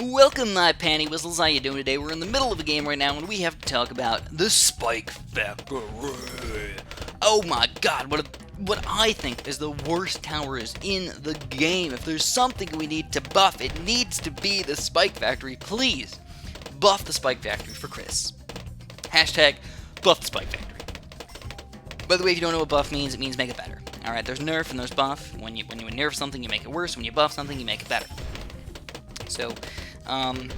Welcome, my panty whistles. How you doing today? We're in the middle of a game right now, and we have to talk about the Spike Factory. Oh my God! What I think is the worst towers in the game. If there's something we need to buff, it needs to be the Spike Factory. Please buff the Spike Factory for Chris. Hashtag buff the Spike Factory. By the way, if you don't know what buff means, it means make it better. All right, there's nerf and there's buff. When you nerf something, you make it worse. When you buff something, you make it better. So, I'd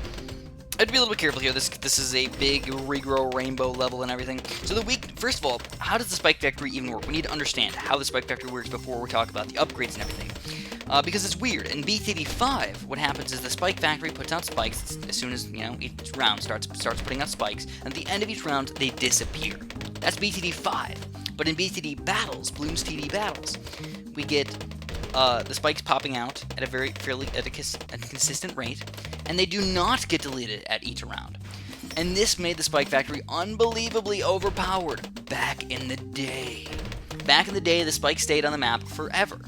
be a little bit careful here. This is a big regrow rainbow level and everything. So first of all, how does the Spike Factory even work? We need to understand how the Spike Factory works before we talk about the upgrades and everything. Because it's weird. In BTD5, what happens is the Spike Factory puts out spikes as soon as, each round starts putting out spikes, and at the end of each round, they disappear. That's BTD5. But in BTD battles, Bloons TD battles, we get the spikes popping out at a consistent rate, and they do not get deleted at each round. And this made the Spike Factory unbelievably overpowered back in the day. Back in the day, the spikes stayed on the map forever.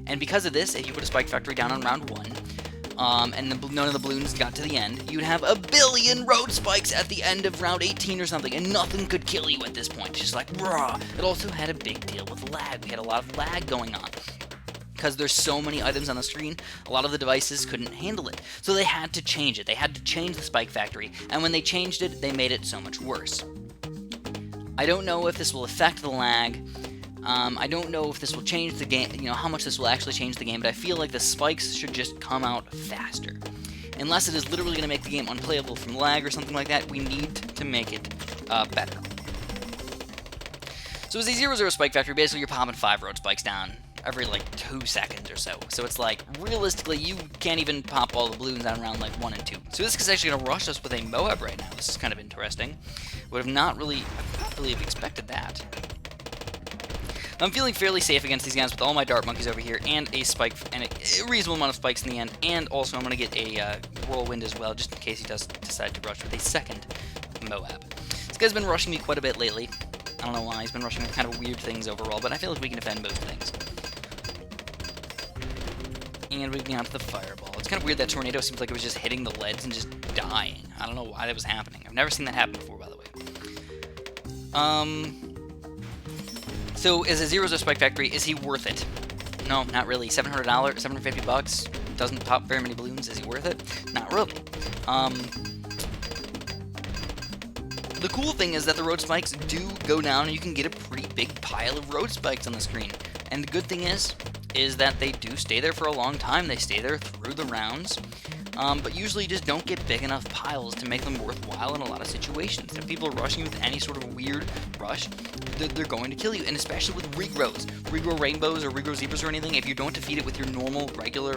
And because of this, if you put a Spike Factory down on round 1, and none of the balloons got to the end, you'd have 1 billion road spikes at the end of round 18 or something, and nothing could kill you at this point. It's just like, bruh. It also had a big deal with lag. We had a lot of lag going on. Because there's so many items on the screen, a lot of the devices couldn't handle it. So they had to change it. They had to change the Spike Factory, and when they changed it, they made it so much worse. I don't know if this will affect the lag. I don't know if this will change the game, how much this will actually change the game, but I feel like the spikes should just come out faster. Unless it is literally going to make the game unplayable from lag or something like that, we need to make it better. So as a 0-0 Spike Factory, basically you're popping 5 road spikes down every 2 seconds or so. So it's like, realistically, you can't even pop all the balloons on round 1 and 2. So this is actually going to rush us with a Moab right now. This is kind of interesting. Would have not really expected that. I'm feeling fairly safe against these guys with all my dart monkeys over here, and a spike, and a reasonable amount of spikes in the end, and also I'm going to get a whirlwind as well, just in case he does decide to rush with a second Moab. This guy's been rushing me quite a bit lately. I don't know why. He's been rushing me kind of weird things overall, but I feel like we can defend most things. And we've gone to the fireball. It's kind of weird that tornado seems like it was just hitting the leads and just dying. I don't know why that was happening. I've never seen that happen before, by the way. So, as a 0-0 Spike Factory, is he worth it? No, not really. $700, $750, doesn't pop very many balloons. Is he worth it? Not really. The cool thing is that the road spikes do go down, and you can get a pretty big pile of road spikes on the screen. And the good thing is that they do stay there for a long time. They stay there through the rounds. But usually just don't get big enough piles to make them worthwhile in a lot of situations. If people are rushing you with any sort of weird rush, they're going to kill you, and especially with regrows. Regrow rainbows or regrow zebras or anything, if you don't defeat it with your normal, regular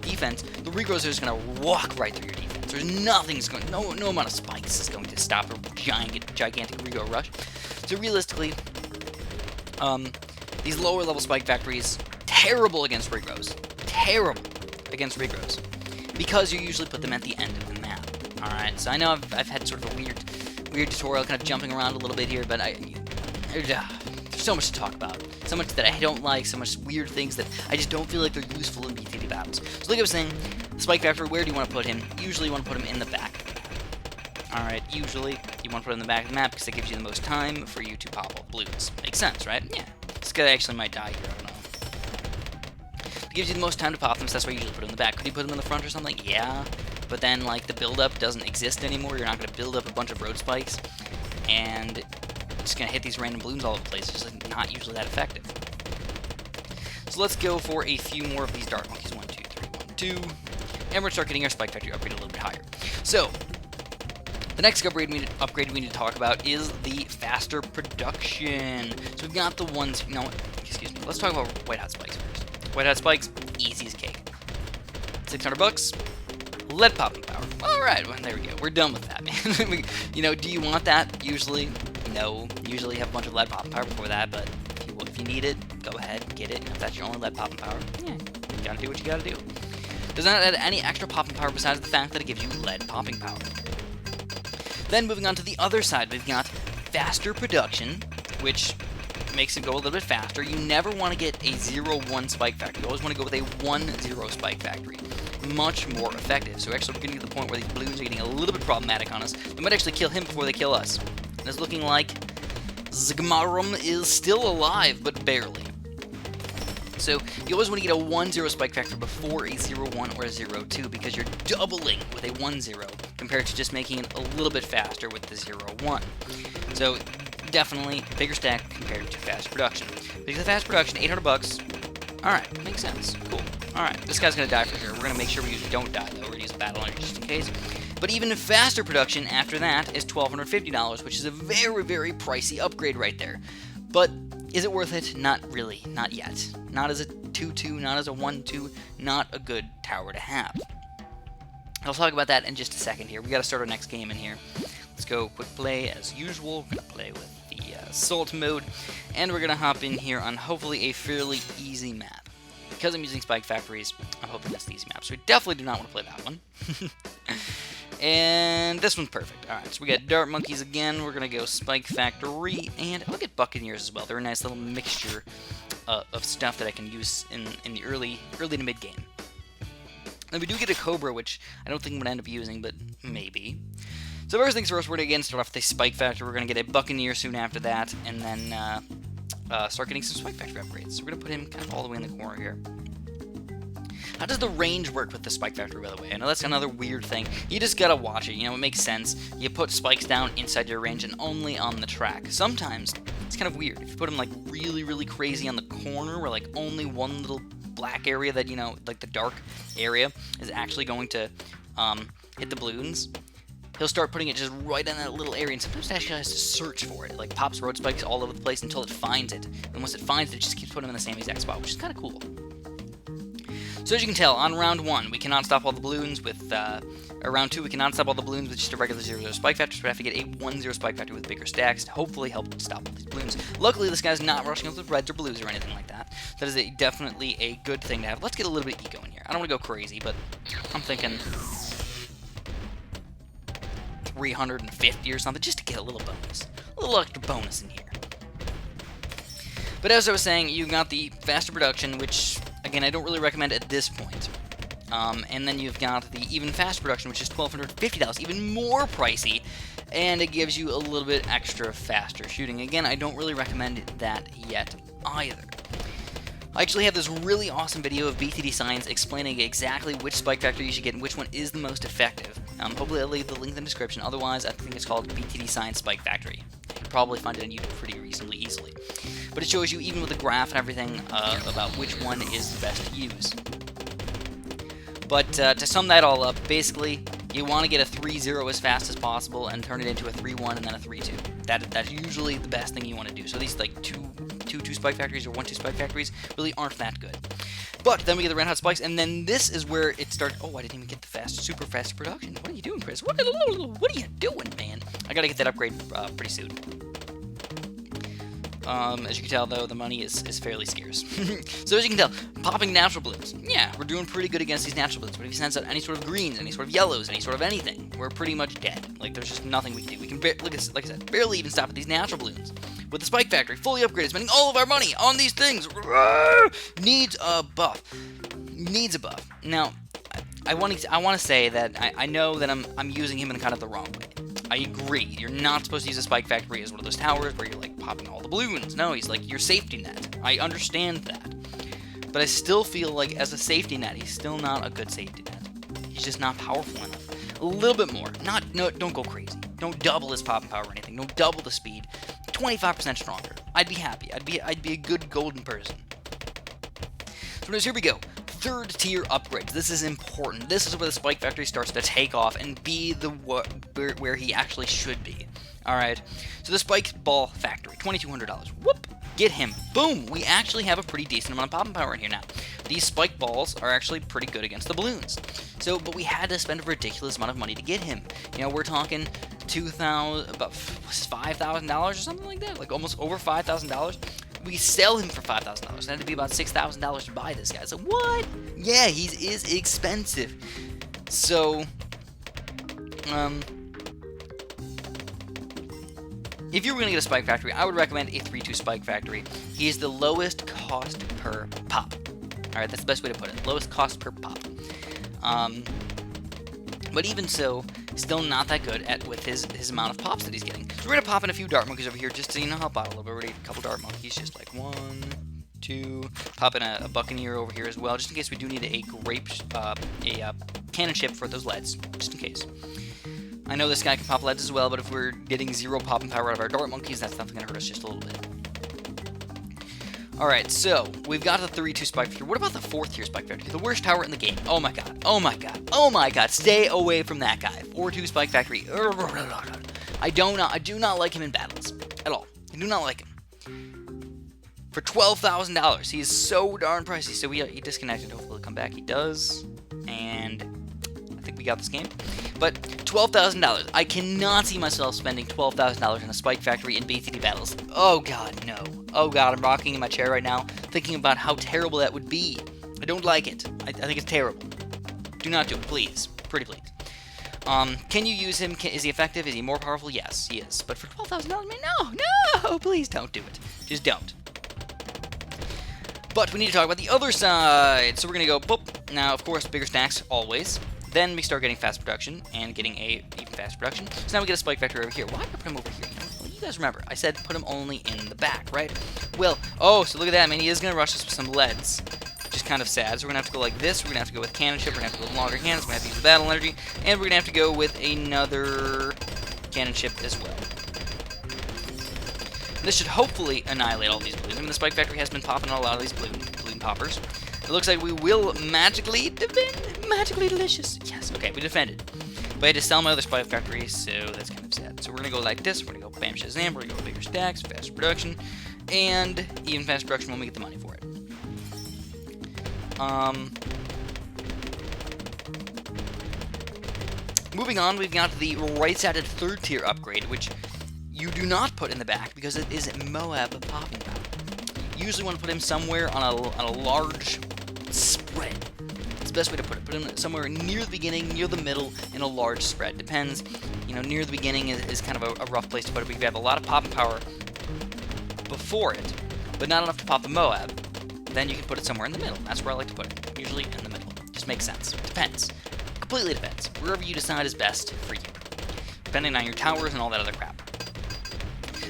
defense, the regrows are just going to walk right through your defense. There's nothing's going, no amount of spikes is going to stop a gigantic regrow rush. So realistically, these lower level Spike Factories, terrible against regrows. Terrible against regrows. Because you usually put them at the end of the map. Alright, so I know I've had sort of a weird tutorial, kind of jumping around a little bit here, but there's so much to talk about. So much that I don't like, so much weird things that I just don't feel like they're useful in BTD battles. So like I was saying, Spike Factory, where do you want to put him? Usually you want to put him in the back of the map. Alright, usually you want to put him in the back of the map because that gives you the most time for you to pop all balloons. Makes sense, right? Yeah. This guy actually might die here, I don't know. It gives you the most time to pop them, so that's why you usually put them in the back. Could you put them in the front or something? Yeah. But then, the build-up doesn't exist anymore. You're not going to build up a bunch of road spikes, and it's going to hit these random balloons all over the place. It's just not usually that effective. So let's go for a few more of these dart monkeys. 1, 2, 3, 1, 2. And we're going to start getting our Spike Factory upgrade a little bit higher. So, the next upgrade we need to talk about is the faster production. So we've got the ones, excuse me, let's talk about white hot spikes first. White hot spikes, easy as cake. $600, lead popping power. Alright, well, there we go. We're done with that, man. Do you want that? Usually, no. Usually have a bunch of lead popping power before that, but if you need it, go ahead, get it. If that's your only lead popping power, yeah, you gotta do what you gotta do. Does not add any extra popping power besides the fact that it gives you lead popping power. Then moving on to the other side, we've got faster production, which makes it go a little bit faster. You never want to get a 0-1 Spike Factory. You always want to go with a 1-0 Spike Factory. much more effective. So actually we're getting to the point where these balloons are getting a little bit problematic on us. We might actually kill him before they kill us. And it's looking like Zigmarum is still alive, but barely. So you always want to get a 1-0 spike factor before a 0-1 or a 0-2 because you're doubling with a 1-0 compared to just making it a little bit faster with the 0-1. So definitely bigger stack compared to fast production. Because the fast production, 800 bucks. Alright, makes sense. Cool. Alright, this guy's going to die for sure. We're going to make sure we don't die, though. We're going to use a battle energy just in case. But even faster production after that is $1,250, which is a very, very pricey upgrade right there. But is it worth it? Not really. Not yet. Not as a 2-2, not as a 1-2, not a good tower to have. I'll talk about that in just a second here. We got to start our next game in here. Let's go quick play as usual. We're going to play with the Assault mode, and we're going to hop in here on hopefully a fairly easy map. Because I'm using Spike Factories, I'm hoping that's the easy map, so we definitely do not want to play that one. And this one's perfect. Alright, so we got Dart Monkeys again. We're going to go Spike Factory, and look at Buccaneers as well. They're a nice little mixture of stuff that I can use in the early to mid game. And we do get a Cobra, which I don't think I'm going to end up using, but maybe. So first things first, we're going to again start off with a Spike Factory. We're going to get a Buccaneer soon after that, and then start getting some Spike Factory upgrades. So we're going to put him kind of all the way in the corner here. How does the range work with the Spike Factory, by the way? I know that's another weird thing. You just gotta watch it, you know, it makes sense. You put spikes down inside your range and only on the track. Sometimes, it's kind of weird. If you put them, like, really, really crazy on the corner, where, like, only one little black area that, you know, like the dark area, is actually going to hit the balloons, he'll start putting it just right in that little area, and sometimes it actually has to search for it. It, like, pops road spikes all over the place until it finds it. And once it finds it, it just keeps putting them in the same exact spot, which is kind of cool. So as you can tell, on round 1, we cannot stop all the balloons with, or round 2, we cannot stop all the balloons with just a regular 0-0 spike factor, so we have to get a 1-0 spike factor with bigger stacks to hopefully help stop all these balloons. Luckily, this guy's not rushing up with reds or blues or anything like that. That is definitely a good thing to have. Let's get a little bit of eco in here. I don't want to go crazy, but I'm thinking 350 or something, just to get a little bonus. A little extra bonus in here. But as I was saying, you got the faster production, which, again, I don't really recommend at this point. And then you've got the even faster production, which is $1,250, even more pricey, and it gives you a little bit extra faster shooting. Again, I don't really recommend that yet either. I actually have this really awesome video of BTD Science explaining exactly which spike factor you should get and which one is the most effective. Hopefully I'll leave the link in the description, otherwise I think it's called BTD Science Spike Factory. You can probably find it on YouTube pretty reasonably easily. But it shows you, even with the graph and everything, about which one is the best to use. But to sum that all up, basically, you want to get a 3-0 as fast as possible and turn it into a 3-1 and then a 3-2. That's usually the best thing you want to do. So these, like, two spike factories or 1-2 spike factories really aren't that good. But then we get the red hot spikes, and then this is where it starts. Oh, I didn't even get the super fast production. What are you doing, Chris? What are you doing, man? I gotta get that upgrade pretty soon. As you can tell, though, the money is fairly scarce. So as you can tell, popping natural balloons. Yeah, we're doing pretty good against these natural balloons, but if he sends out any sort of greens, any sort of yellows, any sort of anything, we're pretty much dead. Like, there's just nothing we can do. We can, like I said, barely even stop at these natural balloons. With the Spike Factory, fully upgraded, spending all of our money on these things. Needs a buff. Needs a buff. Now, I want to say that I know that I'm using him in kind of the wrong way. I agree. You're not supposed to use a Spike Factory as one of those towers where you're, like, popping all the balloons. No, he's, like, your safety net. I understand that. But I still feel like, as a safety net, he's still not a good safety net. He's just not powerful enough. A little bit more. No, don't go crazy. Don't double his pop power or anything. Don't double the speed. 25% stronger. I'd be happy. I'd be a good golden person. So here we go. Third tier upgrades. This is important. This is where the Spike Factory starts to take off and be where he actually should be. Alright, so the Spike Ball Factory, $2,200. Whoop! Get him. Boom! We actually have a pretty decent amount of popping power in here now. These spike balls are actually pretty good against the balloons. So, but we had to spend a ridiculous amount of money to get him. You know, we're talking about $5,000 or something like that, like almost over $5,000. We sell him for $5,000. It had to be about $6,000 to buy this guy. So what? Yeah, he is expensive. So, if you were going to get a Spike Factory, I would recommend a 3-2 Spike Factory. He is the lowest cost per pop. Alright, that's the best way to put it. Lowest cost per pop. But even so, still not that good with his amount of pops that he's getting. So we're going to pop in a few dart monkeys over here just to, help out a little bit. We're going to get a couple dart monkeys, just like 1, 2. Pop in a buccaneer over here as well, just in case we do need a cannon ship for those leads, just in case. I know this guy can pop leads as well, but if we're getting 0 popping power out of our dart monkeys, that's definitely going to hurt us just a little bit. Alright, so, we've got the 3-2 Spike Factory. What about the 4th tier Spike Factory? The worst tower in the game. Oh my god. Oh my god. Oh my god. Stay away from that guy. 4-2 Spike Factory. I do not like him in battles. At all. I do not like him. For $12,000. He is so darn pricey. So he disconnected. Hopefully he'll come back. He does. And I think we got this game. But $12,000. I cannot see myself spending $12,000 in a Spike Factory in BTD battles. Oh god, no. Oh god, I'm rocking in my chair right now, thinking about how terrible that would be. I don't like it. I think it's terrible. Do not do it, please. Pretty please. Can you use him? Is he effective? Is he more powerful? Yes, he is. But for $12,000, man, no, please don't do it. Just don't. But we need to talk about the other side. So we're going to go, boop. Now, of course, bigger stacks, always. Then we start getting fast production and getting a even faster production. So now we get a Spike Factory over here. Why did I put him over here? Well, you guys remember, I said put him only in the back, right? Well, oh, so look at that, man. He is going to rush us with some leads, which is kind of sad. So we're going to have to go like this. We're going to have to go with cannon ship. We're going to have to go with longer cannons. We're going to have to use the battle energy. And we're going to have to go with another cannon ship as well. This should hopefully annihilate all these balloons. I mean, the Spike Factory has been popping a lot of these balloon poppers. It looks like we will magically defend. Magically delicious. Yes, okay, we defended. But I had to sell my other Spike Factory, so that's kind of sad. So we're going to go like this. We're going to go bam shazam. We're going to go bigger stacks, faster production, and even faster production when we get the money for it. Moving on, we've got the right-sided 3rd tier upgrade, which you do not put in the back because it is Moab popping power. You usually want to put him somewhere on a large spread. It's the best way to put it. Put him somewhere near the beginning, near the middle, in a large spread. Depends. Near the beginning is kind of a rough place to put it. But if you have a lot of popping power before it, but not enough to pop the Moab, then you can put it somewhere in the middle. That's where I like to put it. Usually in the middle. Just makes sense. Depends. Completely depends. Wherever you decide is best for you. Depending on your towers and all that other crap.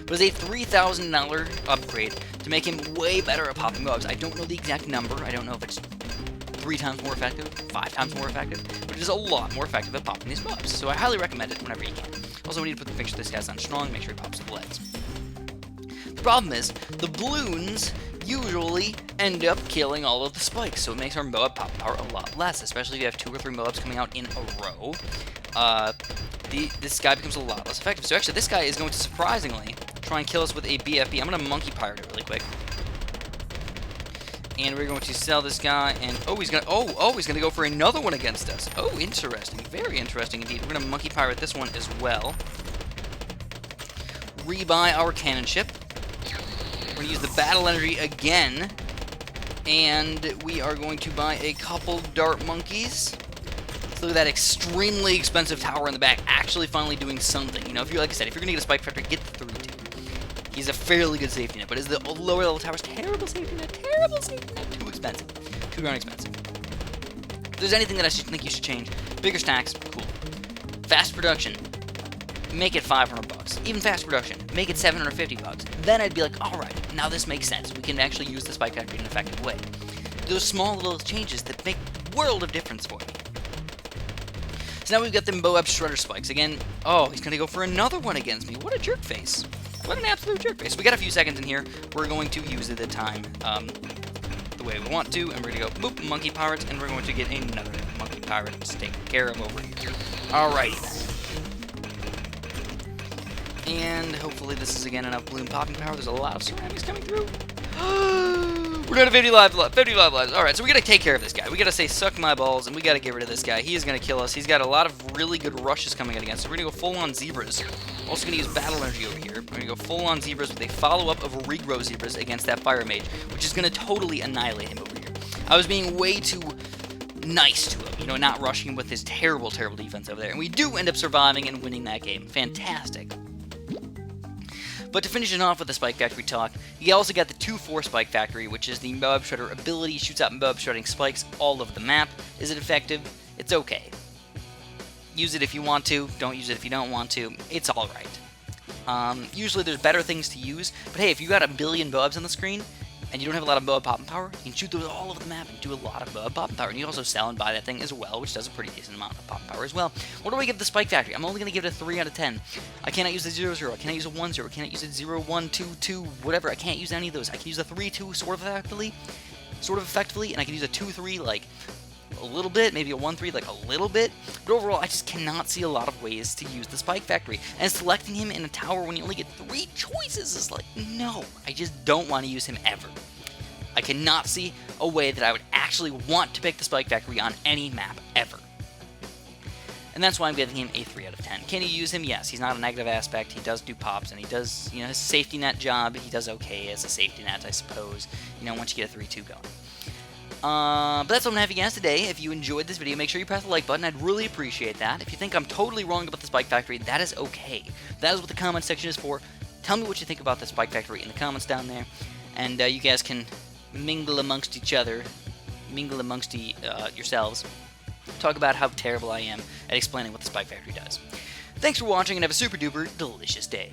But it's a $3,000 upgrade to make him way better at popping mobs. I don't know the exact number. I don't know if it's 3 times more effective, 5 times more effective, but it is a lot more effective at popping these mobs. So I highly recommend it whenever you can. Also, we need to make sure this guy's on strong, make sure he pops the leads. The problem is, the balloons usually end up killing all of the spikes, so it makes our Moab pop power a lot less, especially if you have 2 or 3 Moabs coming out in a row. This guy becomes a lot less effective. So actually, this guy is going to surprisingly try and kill us with a BFB. I'm going to monkey pirate it really quick. And we're going to sell this guy, and he's going to go for another one against us. Oh, interesting. Very interesting indeed. We're going to monkey pirate this one as well. Rebuy our cannon ship. We're going to use the battle energy again. And we are going to buy a couple dart monkeys. Look at that extremely expensive tower in the back actually finally doing something. If you're, like I said, if you're going to get a Spike Factory, get the 3-2. He's a fairly good safety net, but is the lower level towers terrible safety net? Terrible safety net. Too expensive. Too darn expensive. If there's anything that I think you should change, bigger stacks, cool. Fast production, make it $500. Even fast production, make it $750. Then I'd be like, alright, now this makes sense. We can actually use the Spike Factory in an effective way. Those small little changes that make a world of difference for me. So now we've got the Moab Shredder Spikes. Again, he's going to go for another one against me. What a jerk face. What an absolute jerk face. We got a few seconds in here. We're going to use it at time the way we want to. And we're going to go, boop, monkey pirates. And we're going to get another monkey pirate to take care of over here. Alrighty. And hopefully this is, again, enough balloon popping power. There's a lot of ceramics coming through. We're down to 55 lives. Alright, so we gotta take care of this guy. We gotta say, suck my balls, and we gotta get rid of this guy. He is gonna kill us. He's got a lot of really good rushes coming out against. So we're gonna go full-on zebras. Also gonna use battle energy over here. We're gonna go full-on zebras with a follow-up of regrow zebras against that fire mage, which is gonna totally annihilate him over here. I was being way too nice to him, not rushing him with his terrible, terrible defense over there. And we do end up surviving and winning that game. Fantastic. But to finish it off with the Spike Factory talk, you also got the 2-4 Spike Factory, which is the Moab Shredder ability. Shoots out Moab Shredding spikes all over the map. Is it effective? It's okay. Use it if you want to, don't use it if you don't want to, it's alright. Usually there's better things to use, but hey, if you got a billion boabs on the screen, and you don't have a lot of boab popping power, you can shoot those all over the map and do a lot of boab popping power, and you also sell and buy that thing as well, which does a pretty decent amount of popping power as well. What do I give the Spike Factory? I'm only going to give it a 3 out of 10. I cannot use a 0-0, I cannot use a 1-0, I cannot use a 0-1-2-2, whatever, I can't use any of those. I can use a 3-2 sort of effectively, and I can use a 2-3 like a little bit, maybe a 1-3 like a little bit, but overall I just cannot see a lot of ways to use the Spike Factory, and selecting him in a tower when you only get 3 choices is like, no, I just don't want to use him ever. I cannot see a way that I would actually want to pick the Spike Factory on any map ever. And that's why I'm giving him a 3 out of 10. Can you use him? Yes, he's not a negative aspect, he does do pops, and he does, his safety net job, he does okay as a safety net, I suppose, once you get a 3-2 going. But that's all I'm having guys today. If you enjoyed this video, make sure you press the like button. I'd really appreciate that. If you think I'm totally wrong about the Spike Factory, that is okay. That is what the comment section is for. Tell me what you think about the Spike Factory in the comments down there. And you guys can mingle amongst each other, mingle amongst yourselves, talk about how terrible I am at explaining what the Spike Factory does. Thanks for watching and have a super duper delicious day.